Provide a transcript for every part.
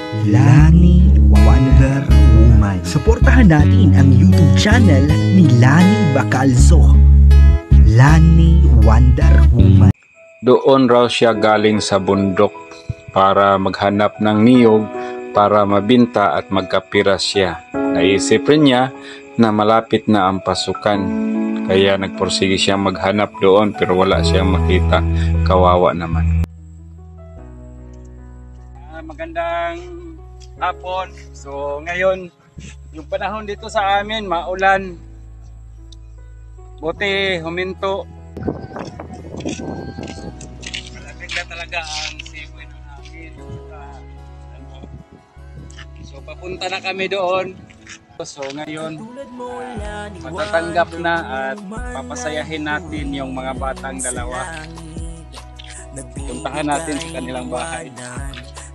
Lani Wonder Woman. Suportahan natin ang YouTube channel ni Lani Bacalzo. Lani Wonder Woman. Doon raw siya galing sa bundok para maghanap ng niyog para mabinta at magkapira siya. Naisip rin niya na malapit na ang pasukan. Kaya nagpursige siyang maghanap doon pero wala siyang makita. Kawawa naman. Magandang hapon. So ngayon, yung panahon dito sa amin, maulan. Buti huminto. Malapit na talaga ang siboy ng akin. So papunta na kami doon. So ngayon, matatanggap na at papasayahin natin yung mga batang dalawa. Puntahan natin sa kanilang bahay.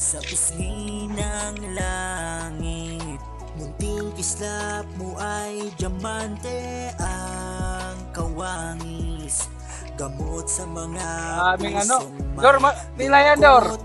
Sa pisngi ng langit, munting kislap mo ay diamante ang kawangis. Gamot sa mga aming Dor, nilayan Dor.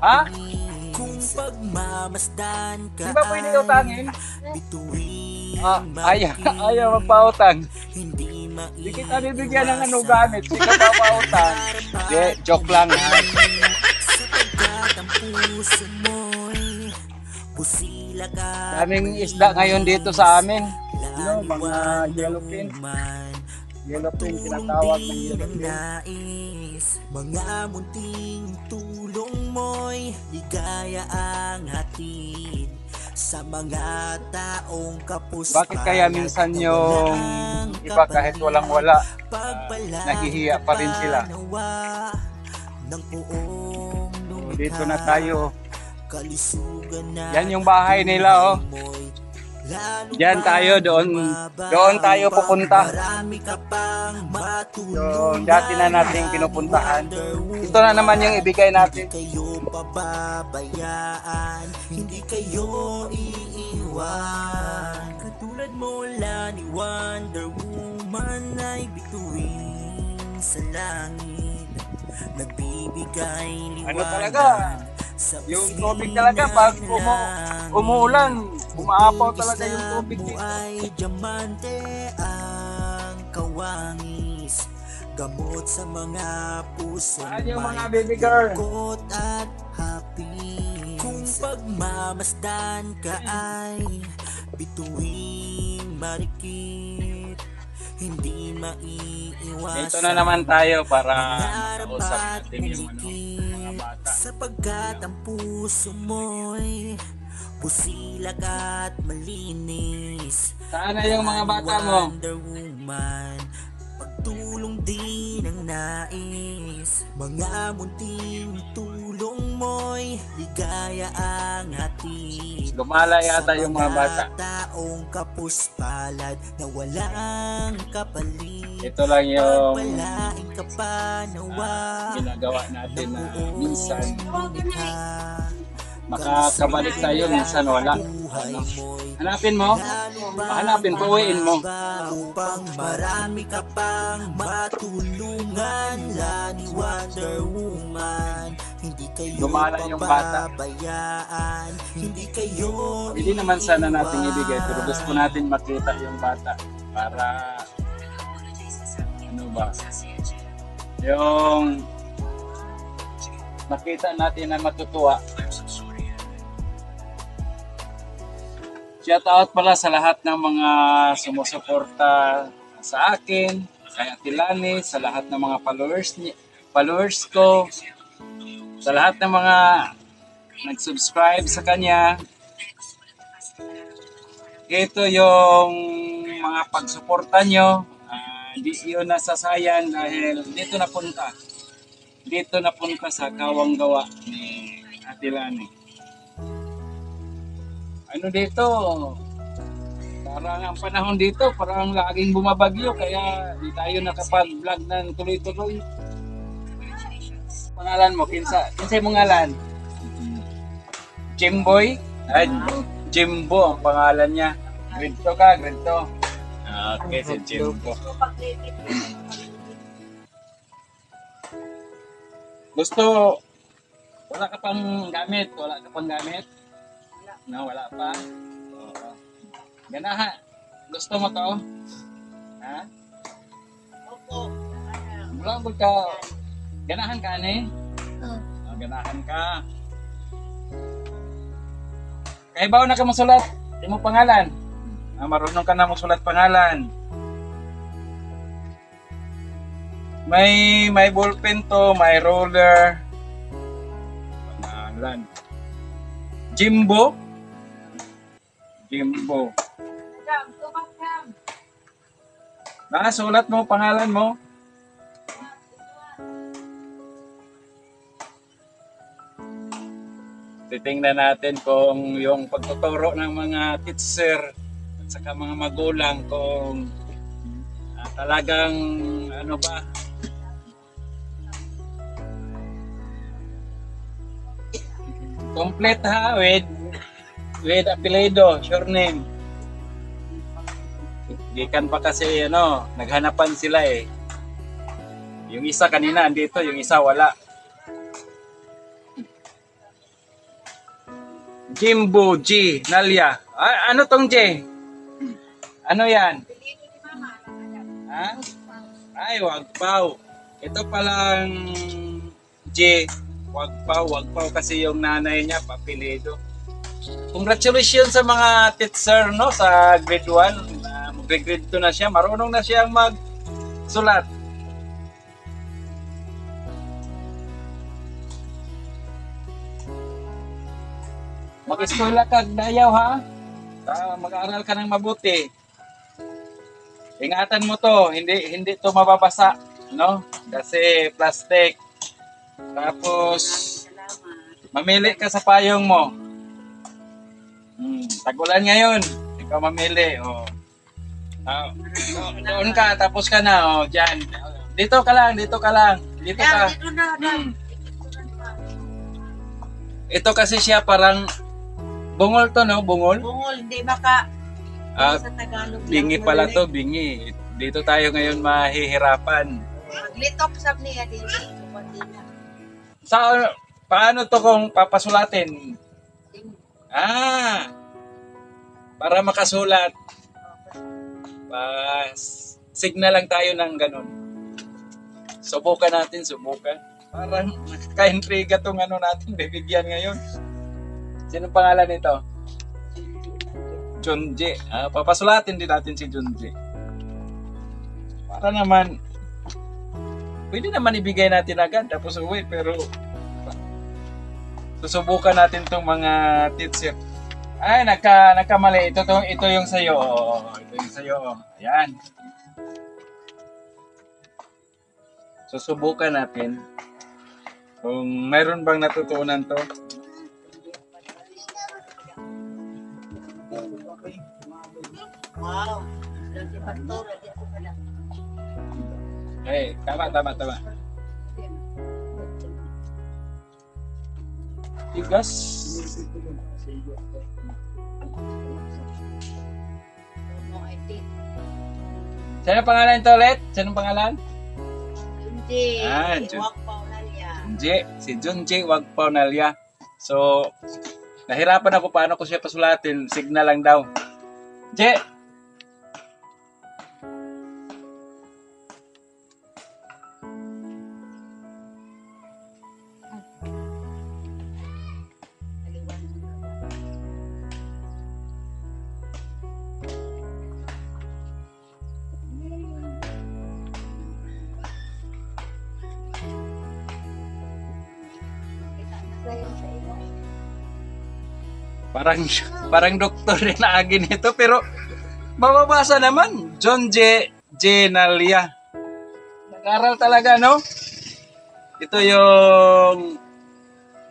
Ha? Kung pagmamasdan ka, di ba pwede utangin? bituin Ayaw magpautang. hindi Di kita bibigyan ng gamit. Di ka papautang. Joke lang ha. sapagkat ang puso mo'y busilagan. Daming isda ngayon dito sa amin. Mga yellowfin. Yellowfin, tinatawag ng yellowfin. Nais, mga munting tulong mo'y ligaya ang hatid sa mga taong kapus. Bakit kaya minsan yung iba kahit walang-wala, nahihiya pa rin sila? Dito na tayo. Yan yung bahay nila, oh. Diyan tayo, doon tayo pupunta. Yung dati na nating pinupuntahan. Ito na naman yung ibigay natin. Kayo pababayaan, hindi kayo iiwan. Katulad mo Lani Wonder Woman ay bituin sa langit, nagbibigay liwanag. Ano talaga? Yung tubig talaga pag umuulan, umaapaw talaga yung tubig dito. Ay diamante ang kawangis, gamot sa mga puso. Yung mga baby girl. At happy. Kung pagmamasdan ka ay bituing marikit, hindi maiiwasan. Dito na naman tayo para mausap natin yung mga bata. Sapagkat ang puso mo'y busilag at malinis. Saan na yung mga bata mo? Wonder Woman, pagtulong din ang nais. Mga munting tulong mo'y ligaya ang hatid. Gumala yata yung mga bata. Taong kapuspalad na walang kapalit. Ito lang yung Pagpalain ka pa nawa, ginagawa natin na minsan makakabalik tayo, minsan wala. Hanapin mo? Hanapin, pauwiin mo. Upang marami ka pang matulungan, Lani Wonder Woman. Hindi kayo Gumala yung bata. pababayaan, hindi kayo Hindi naman sana natin ibigay, pero gusto natin makita yung bata para ano ba, yung makita natin na matutuwa. Shout out pala sa lahat ng mga sumusuporta sa akin, kay Ate Lani, sa lahat ng mga followers ko, sa lahat ng mga nag-subscribe sa kanya. Ito yung mga pagsuporta nyo. Hindi yun nasasayan dahil dito napunta sa Kawang Gawa ni Ate Lani. Ano dito, parang ang panahon dito, parang laging bumabagyo, kaya di tayo nakapag-vlog ng tuloy-tuloy. Pangalan mo, kinsa yung pangalan? Jimboy? Ay, Jimbo ang pangalan niya. Grade 2 ka, grade 2. Okay, si Jimbo. Gusto Wala ka pang gamit? Wala ka pang gamit? No, wala pa. Oo. Ganahan. Gusto mo to? Ha? Opo. Wala ba ka? Ganahan ka, ane? Ganahan ka. Kaya ba na ka masulat? Di mo pangalan? Marunong ka na masulat pangalan. May ballpen to, may roller. Pangalan. Jimbo. Jimbo. Sulat mo pangalan mo. Titingnan natin kung yung pagtuturo ng mga teacher at saka mga magulang kung talagang ano ba. Complete ha, with apelyido, surname. Gikan pa kasi naghanapan sila eh. Yung isa kanina andito, yung isa wala. Jimbo G. Nalia. Ano tong J? Ano yan? Ha? Ay, Wagpaw. Ito palang J. Wagpaw kasi yung nanay niya papilido. Congratulations sa mga teacher sa grade 1. Grade 2 na siya. Marunong na siyang magsulat. Mag-eskwela ka dayaw ha. Mag-aaral ka ng mabuti. Ingatan mo to, hindi to mababasa, Kasi plastic. Tapos mamili ka sa payong mo. Tagulan ngayon, ikaw mamili, doon ka, tapos ka na, diyan. Dito ka lang. Dito ka. Dito na. Ito kasi siya parang bungol to, Bungol? Bungol, hindi maka sa Tagalog. Bingi pala to, bingi. Dito tayo ngayon mahihirapan. Maglitop sab niya dito. Paano to kung papasulatin? Para makasulat. Signal lang tayo ng ganun. Subukan natin. Parang nakaka-intriga tong natin bibigyan ngayon. Sino pangalan nito? Junji. Papasulatin din natin si Junji. Para naman, pwede naman ibigay natin agad tapos uwi, pero susubukan natin tong mga teacher. Ay, nagkamali. Ito yung sayo. Ito yung sayo. Ayan. Susubukan natin kung mayroon bang natutunan to. Wow. Tama. Tigas. Sino pangalan ito ulit? Sino pangalan? Junji. Wagpaw Nalia. Si Junji Wagpaw Nalia. So, nahirapan ako paano ko siya pasulatin. Signal lang daw. Je! Parang doktor rin na agin ito, pero mababasa naman. John J. Nalia. Nag-aral talaga, Ito yung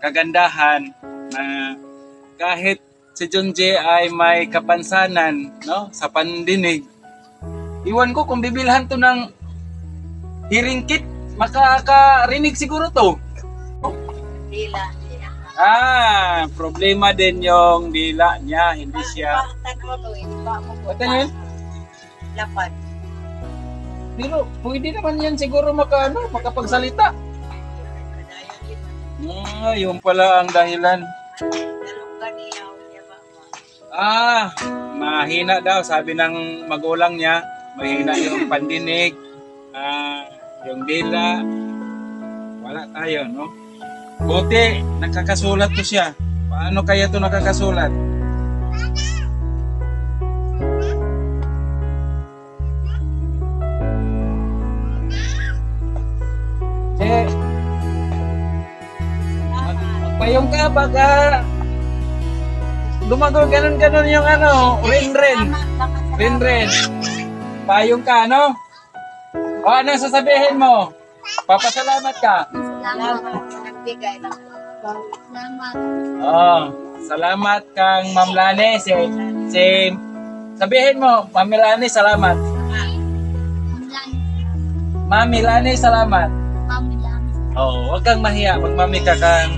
kagandahan na kahit si John J. ay may kapansanan, sa pandinig. Iwan ko kung bibilhan to ng hearing kit, makakarinig siguro to. Dila. Problema din yung dila niya, hindi siya. What yun? Lapad. Pero pwede naman yan siguro makapagsalita. Yung pala ang dahilan. Nalugan niya. Niya ba? Mahina daw. Sabi ng magulang niya, mahina yung pandinig, yung dila. Wala tayo, no? Buti, nakakasulat to siya. Paano kaya to nakakasulat? Magpayong ka, baga lumagol ganon-ganon yung rin-rin. Rin-rin. Payong ka, no? O, ano sasabihin mo? Papasalamat ka. Salamat. Nagbigay lang. Salamat. Salamat kang Ma'am Lani. Sabihin mo, Ma'am Lani, salamat. Mami Lani, salamat. Huwag kang mahiya. Magmami ka kang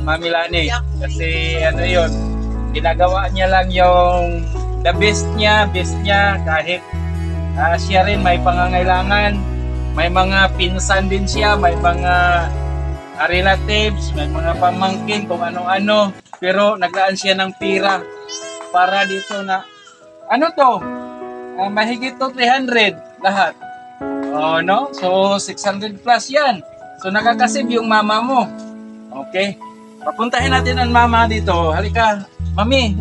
Mami Lani. Kasi yun, ginagawa niya lang yung the best niya kahit siya rin may pangangailangan. May mga pinsan din siya, may mga relatives, may mga pamangkin, kung ano-ano. Pero naglaan siya ng pira para dito na, mahigit to 300 lahat. No? So, 600 plus yan. So, nakakasib yung mama mo. Okay. Papuntahin natin ang mama dito. Halika. Mami.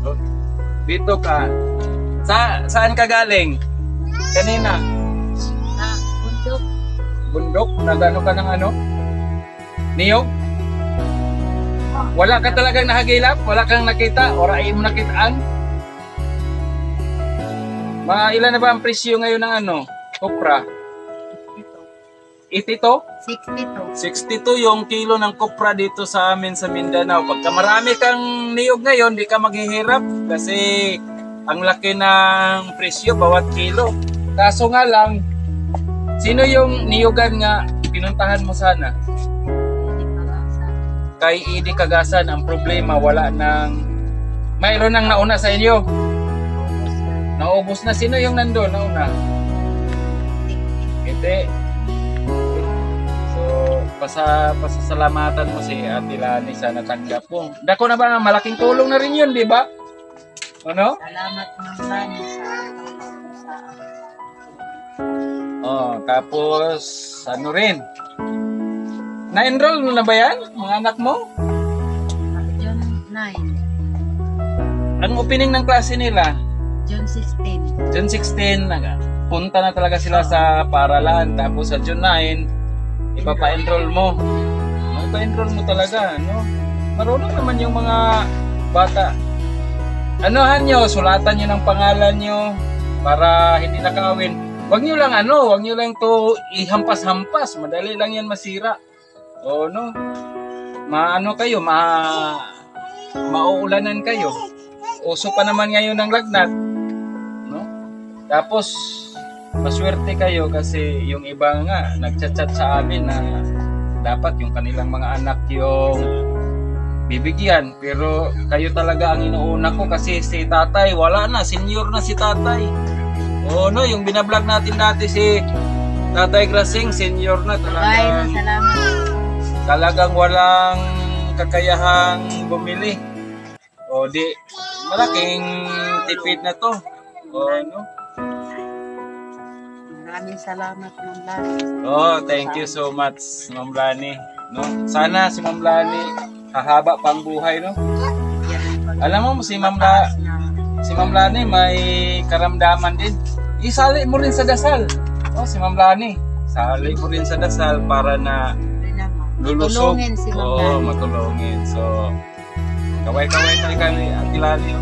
So, dito ka. Saan ka galing? Kanina? Bundok. Bundok? Nagano ka ng niyog? Wala ka talagang nahagilap? Wala kang nakita? O rain mo nakitaan? Ilan na ba ang presyo ngayon ng kopra? 82? 62 yung kilo ng kopra dito sa amin sa Mindanao. Pagka marami kang niyog ngayon, di ka maghihirap kasi ang laki ng presyo bawat kilo. Kaso nga lang, sino yung niyogan nga pinuntahan mo sana? Kay Idi Cagasan. Ang problema, mayroon nang nauna sa inyo. Naubos na. Sino yung nandun nauna? Hindi. So, pasasalamatan mo si Ate Lani sa natanggap mo. Dako na ba? Malaking tulong na rin yun, di ba? Ano? Salamat Ma'am Lani sa tapos rin? Na-enroll mo na ba yan? Mga anak mo? June 9. Ang opening ng klase nila? June 16. June 16, punta na talaga sila sa paaralan. Tapos sa June 9, ipapa-enroll mo. Ipa-enroll mo talaga, no? Marunong naman yung mga bata. Anuhan nyo, sulatan nyo ng pangalan nyo para hindi nakawin. Huwag nyo lang to ihampas-hampas. Madali lang yan masira. No? Mauulanan kayo. Uso pa naman ngayon ng lagnat. No? Tapos, maswerte kayo kasi yung iba nga, nagchat-chat sa amin na dapat yung kanilang mga anak yung bibigyan. Pero kayo talaga ang inuuna ko kasi si tatay, wala na. Senior na si tatay. No? Yung binablog natin dati si Tatay Grasing, senior na talaga. Salamat. Talagang walang kakayahang bumili. Di malaking tipid na to. No? Maraming salamat Ma'am Lani. Thank you so much Ma'am Lani. No? Sana si Ma'am Lani hahaba pang buhay, no? Alam mo si Ma'am Lani may karamdaman din. Isali mo rin sa dasal. Si Ma'am Lani, sali mo rin sa dasal para na lulusog. Matulungin si Ma'am Lani. Matulungin. So, kaway-kaway tayo kay Ate Lani.